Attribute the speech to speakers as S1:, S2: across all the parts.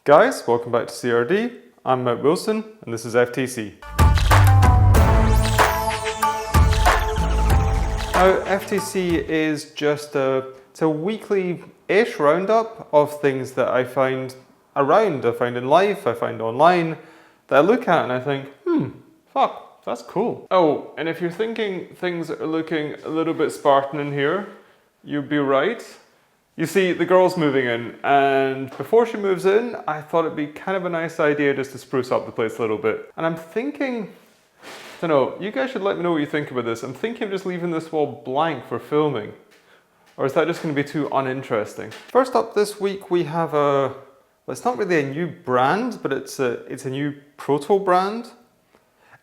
S1: Guys, welcome back to CRD. I'm Matt Wilson and this is FTC. Now, FTC is just it's a weekly-ish roundup of things that I find around, I find in life, I find online, that I look at and I think, fuck, that's cool. Oh, and if you're thinking things are looking a little bit Spartan in here, you'd be right. You see, the girl's moving in, and before she moves in, I thought it'd be kind of a nice idea just to spruce up the place a little bit. And I'm thinking, I don't know, you guys should let me know what you think about this. I'm thinking of just leaving this wall blank for filming. Or is that just going to be too uninteresting? First up this week, we have well, it's not really a new brand, but it's a new proto brand.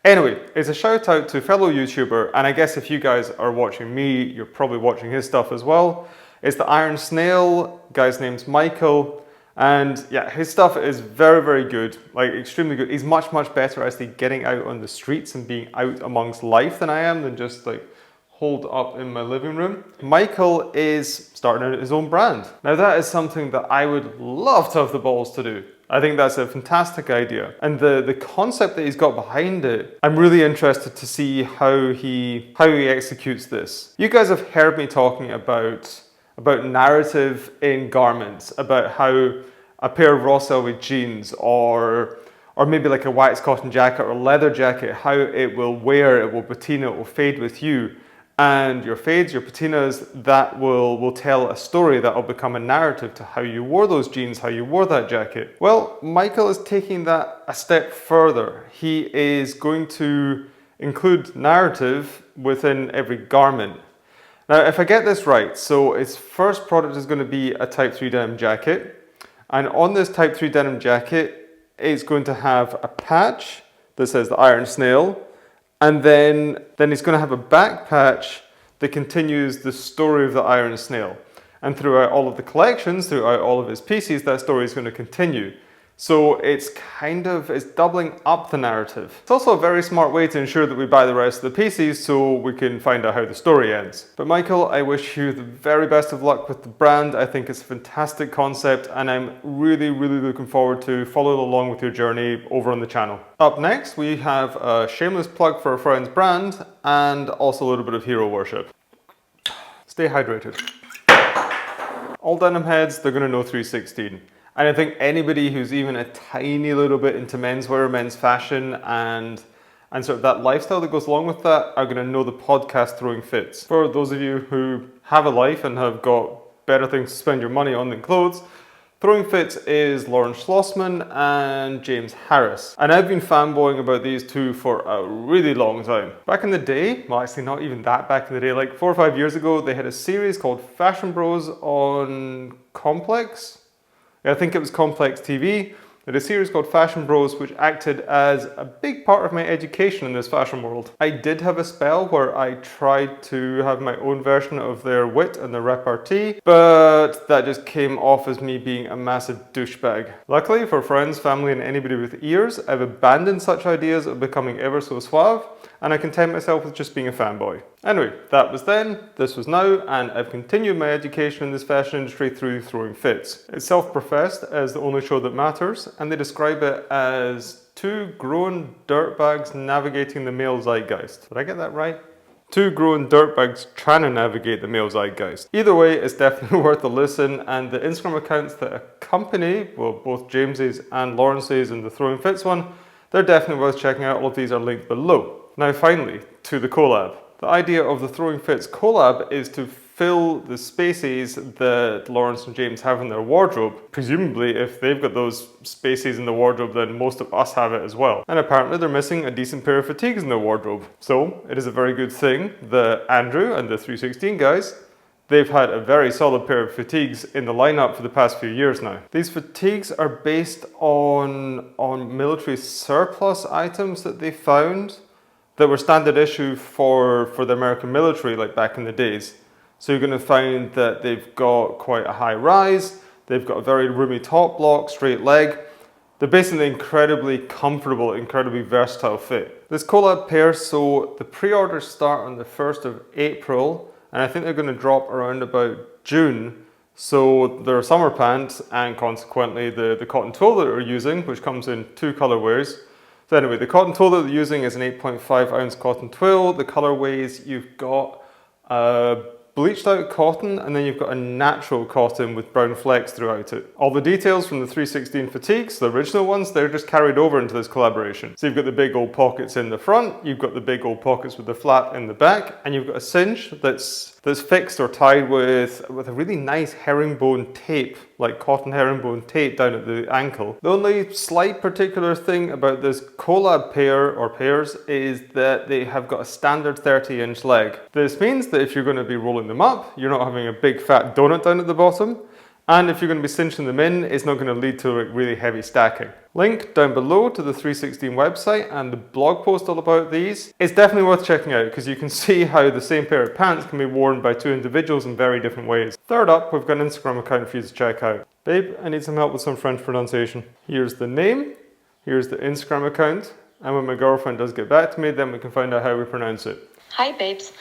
S1: Anyway, it's a shout out to fellow YouTuber, and I guess if you guys are watching me, you're probably watching his stuff as well. It's the Iron Snail, guy's name's Michael, and yeah, his stuff is very, very good, like extremely good. He's much, much better actually getting out on the streets and being out amongst life than I am, than just like holed up in my living room. Michael is starting out his own brand. Now that is something that I would love to have the balls to do. I think that's a fantastic idea. And the concept that he's got behind it, I'm really interested to see how he executes this. You guys have heard me talking about narrative in garments, about how a pair of raw selvage jeans or maybe like a wax cotton jacket or leather jacket, how it will wear, it will patina, it will fade with you. And your fades, your patinas, that will tell a story that will become a narrative to how you wore those jeans, how you wore that jacket. Well, Michael is taking that a step further. He is going to include narrative within every garment. Now, if I get this right, so its first product is going to be a Type 3 denim jacket. And on this Type 3 denim jacket, it's going to have a patch that says the Iron Snail. And then it's going to have a back patch that continues the story of the Iron Snail. And throughout all of the collections, throughout all of his pieces, that story is going to continue. So it's doubling up the narrative. It's also a very smart way to ensure that we buy the rest of the pieces so we can find out how the story ends. But Michael, I wish you the very best of luck with the brand. I think it's a fantastic concept and I'm really, really looking forward to following along with your journey over on the channel. Up next, we have a shameless plug for a friend's brand and also a little bit of hero worship. Stay hydrated. All denim heads, they're gonna know 316. And I think anybody who's even a tiny little bit into menswear, men's fashion, and sort of that lifestyle that goes along with that are going to know the podcast Throwing Fits. For those of you who have a life and have got better things to spend your money on than clothes, Throwing Fits is Lauren Schlossman and James Harris. And I've been fanboying about these two for a really long time. Back in the day, well actually not even that back in the day, like 4 or 5 years ago, they had a series called Fashion Bros on Complex. I think it was Complex TV. They had a series called Fashion Bros, which acted as a big part of my education in this fashion world. I did have a spell where I tried to have my own version of their wit and their repartee, but that just came off as me being a massive douchebag. Luckily for friends, family, and anybody with ears, I've abandoned such ideas of becoming ever so suave, and I content myself with just being a fanboy. Anyway, that was then, this was now, and I've continued my education in this fashion industry through Throwing Fits. It's self-professed as the only show that matters, and they describe it as two grown dirtbags navigating the male zeitgeist. Did I get that right? Two grown dirtbags trying to navigate the male zeitgeist. Either way, it's definitely worth a listen, and the Instagram accounts that accompany, well, both James's and Lawrence's and the Throwing Fits one, they're definitely worth checking out. All of these are linked below. Now finally, to the collab. The idea of the Throwing Fits collab is to fill the spaces that Lawrence and James have in their wardrobe. Presumably, if they've got those spaces in the wardrobe, then most of us have it as well. And apparently they're missing a decent pair of fatigues in their wardrobe. So it is a very good thing that Andrew and the 316 guys, they've had a very solid pair of fatigues in the lineup for the past few years now. These fatigues are based on military surplus items that they found that were standard issue for the American military, like back in the days. So you're going to find that they've got quite a high rise, they've got a very roomy top block, straight leg. They're basically incredibly comfortable, incredibly versatile fit. This collab pair, so the pre-orders start on the 1st of April, and I think they're going to drop around about June. So they're summer pants, and consequently the cotton twill that we're using, which comes in 2 colorways. So anyway, the cotton twill that we're using is an 8.5 ounce cotton twill. The colorways, you've got bleached out cotton, and then you've got a natural cotton with brown flecks throughout it. All the details from the 316 fatigues, the original ones, they're just carried over into this collaboration. So you've got the big old pockets in the front, you've got the big old pockets with the flap in the back, and you've got a cinch that's fixed or tied with a really nice herringbone tape, like cotton herringbone tape down at the ankle. The only slight particular thing about this collab pair or pairs is that they have got a standard 30-inch leg. This means that if you're going to be rolling them up, you're not having a big fat donut down at the bottom. And if you're going to be cinching them in, it's not going to lead to like really heavy stacking. Link down below to the 316 website and the blog post all about these. It's definitely worth checking out because you can see how the same pair of pants can be worn by 2 individuals in very different ways. Third up, we've got an Instagram account for you to check out. Babe, I need some help with some French pronunciation. Here's the name, here's the Instagram account, and when my girlfriend does get back to me, then we can find out how we pronounce it.
S2: Hi babes,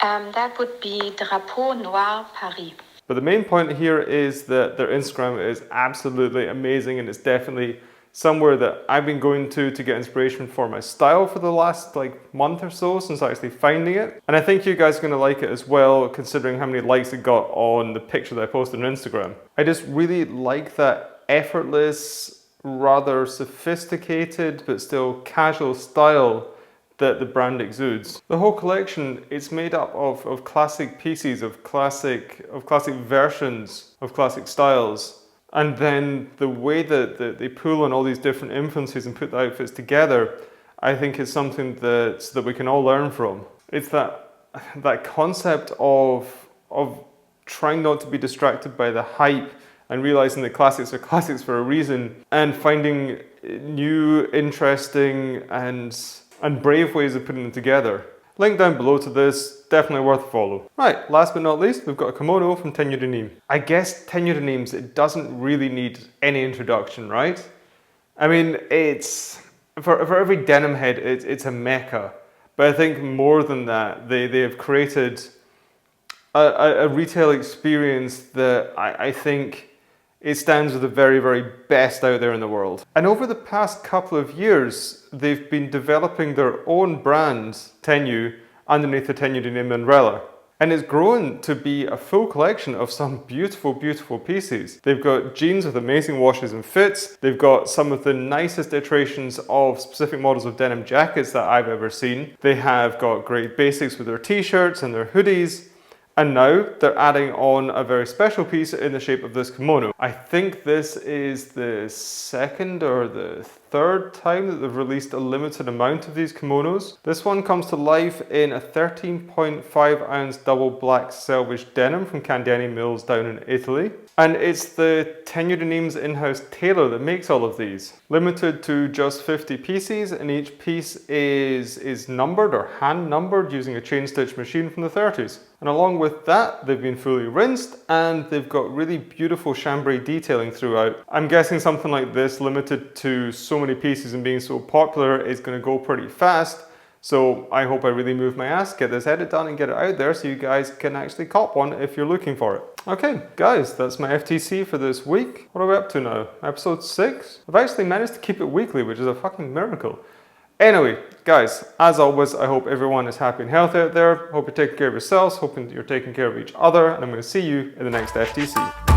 S2: that would be Drapeau Noir Paris.
S1: But the main point here is that their Instagram is absolutely amazing, and it's definitely somewhere that I've been going to get inspiration for my style for the last month or so since actually finding it. And I think you guys are going to like it as well, considering how many likes it got on the picture that I posted on Instagram. I just really like that effortless, rather sophisticated, but still casual style that the brand exudes. The whole collection, it's made up of classic pieces, of classic versions of classic styles. And then the way that they pull on all these different influences and put the outfits together, I think is something that we can all learn from. It's that concept of trying not to be distracted by the hype and realizing that classics are classics for a reason, and finding new, interesting, and brave ways of putting them together. Link down below to this, definitely worth a follow. Right, last but not least, we've got a kimono from Tenue de Nimes. I guess Tenue de Nimes, it doesn't really need any introduction, right? I mean, it's, for every denim head, it's a mecca. But I think more than that, they have created a retail experience that I think it stands with the very, very best out there in the world. And over the past couple of years, they've been developing their own brand, Tenue, underneath the Tenue de Nimes umbrella. And it's grown to be a full collection of some beautiful, beautiful pieces. They've got jeans with amazing washes and fits. They've got some of the nicest iterations of specific models of denim jackets that I've ever seen. They have got great basics with their t-shirts and their hoodies. And now they're adding on a very special piece in the shape of this kimono. I think this is the second or the third time that they've released a limited amount of these kimonos. This one comes to life in a 13.5 ounce double black Selvedge denim from Candiani Mills down in Italy. And it's the Tenue de Nimes in-house tailor that makes all of these. Limited to just 50 pieces, and each piece is numbered or hand numbered using a chain stitch machine from the 30s. And along with that, they've been fully rinsed and they've got really beautiful chambray detailing throughout. I'm guessing something like this, limited to so many pieces and being so popular, is going to go pretty fast. So I hope I really move my ass, get this edit done and get it out there so you guys can actually cop one if you're looking for it. Okay, guys, that's my FTC for this week. What are we up to now? Episode 6? I've actually managed to keep it weekly, which is a fucking miracle. Anyway, guys, as always, I hope everyone is happy and healthy out there. Hope you're taking care of yourselves, hoping you're taking care of each other, and I'm going to see you in the next FTC.